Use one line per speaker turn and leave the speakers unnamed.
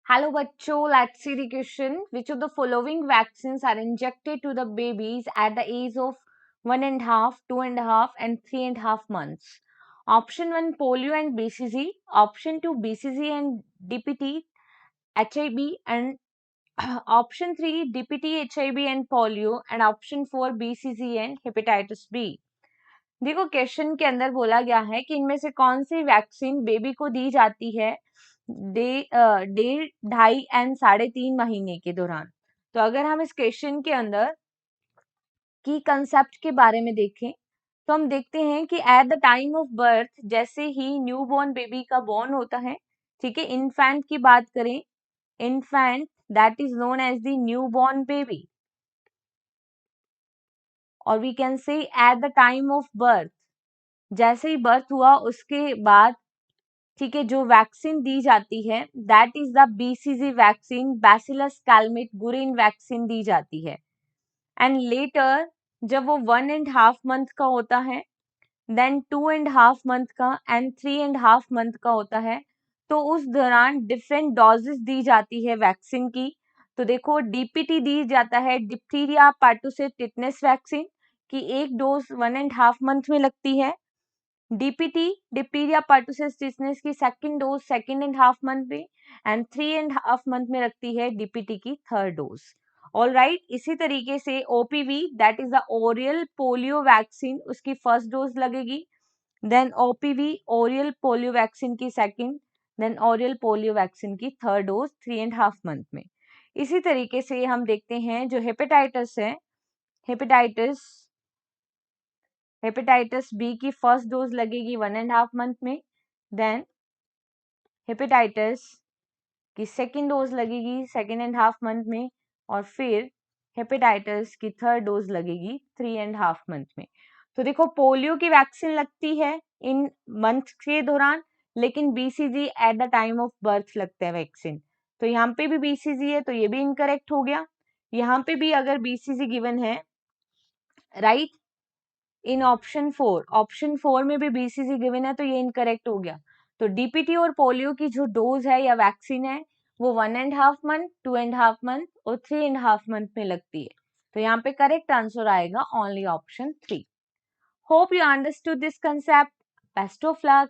Hello बच्चों, let's see the question. Which of the following vaccines are injected to the babies at the age of 1.5, 2.5 and 3.5 months? Option 1 polio and BCG, option 2 BCG and DPT, HIB and option 3 DPT, HIB and polio and option 4 BCG and hepatitis B. देखो question के अंदर बोला गया है कि इनमें से कौन सी वैक्सीन बेबी को दी जाती है डेढ़ ढाई एंड 3.5 महीने के दौरान। तो अगर हम इस क्वेश्चन के अंदर की कंसेप्ट के बारे में देखें तो हम देखते हैं कि at the time of birth जैसे ही न्यू बॉर्न बेबी का बॉर्न होता है, ठीक है, इन्फेंट की बात करें, infant that is known as the newborn baby, और we can say at the time of birth, जैसे ही बर्थ हुआ उसके बाद, ठीक है, जो वैक्सीन दी जाती है that is the BCG vaccine, bacillus Calmette Guerin vaccine दी जाती है। एंड लेटर जब वो 1.5 मंथ का होता है, देन 2.5 मंथ का एंड 3.5 मंथ का होता है, तो उस दौरान डिफरेंट डोजेस दी जाती है वैक्सीन की। तो देखो डीपीटी दी जाता है, डिप्थीरिया पार्टुसिस टिटनेस वैक्सीन की एक डोज 1.5 मंथ में लगती है। डीपीटी डिप्थीरिया पर्टुसिस टिटनेस की सेकंड डोज 2.5 मंथ में एंड 3.5 मंथ में लगती है डीपीटी की थर्ड डोज। ऑल राइट, इसी तरीके से OPV that is the oral polio vaccine, उसकी फर्स्ट डोज लगेगी, then OPV oral polio vaccine की second, then oral polio vaccine की थर्ड डोज 3.5 मंथ में। इसी तरीके से हम देखते हैं जो हेपेटाइटिस है, हेपेटाइटिस बी की फर्स्ट डोज लगेगी 1.5 मंथ में, देन हेपेटाइटिस की सेकेंड डोज लगेगी 2.5 मंथ में, और फिर हेपेटाइटिस की थर्ड डोज लगेगी 3.5 मंथ में। तो देखो पोलियो की वैक्सीन लगती है इन मंथ के दौरान, लेकिन BCG eight the time of birth लगता है वैक्सीन। तो यहाँ पे भी बीसीजी है तो ये भी इनकरेक्ट हो गया। यहाँ पे भी अगर बीसीजी गिवन है, राइट, इन ऑप्शन 4 में भी बीसीजी गिवन है तो ये इनकरेक्ट हो गया। तो डीपीटी और पोलियो की जो डोज है या वैक्सीन है वो 1.5 मंथ, 2.5 मंथ और 3.5 मंथ में लगती है। तो यहाँ पे करेक्ट आंसर आएगा only option 3। Hope you understood this concept. Best of luck.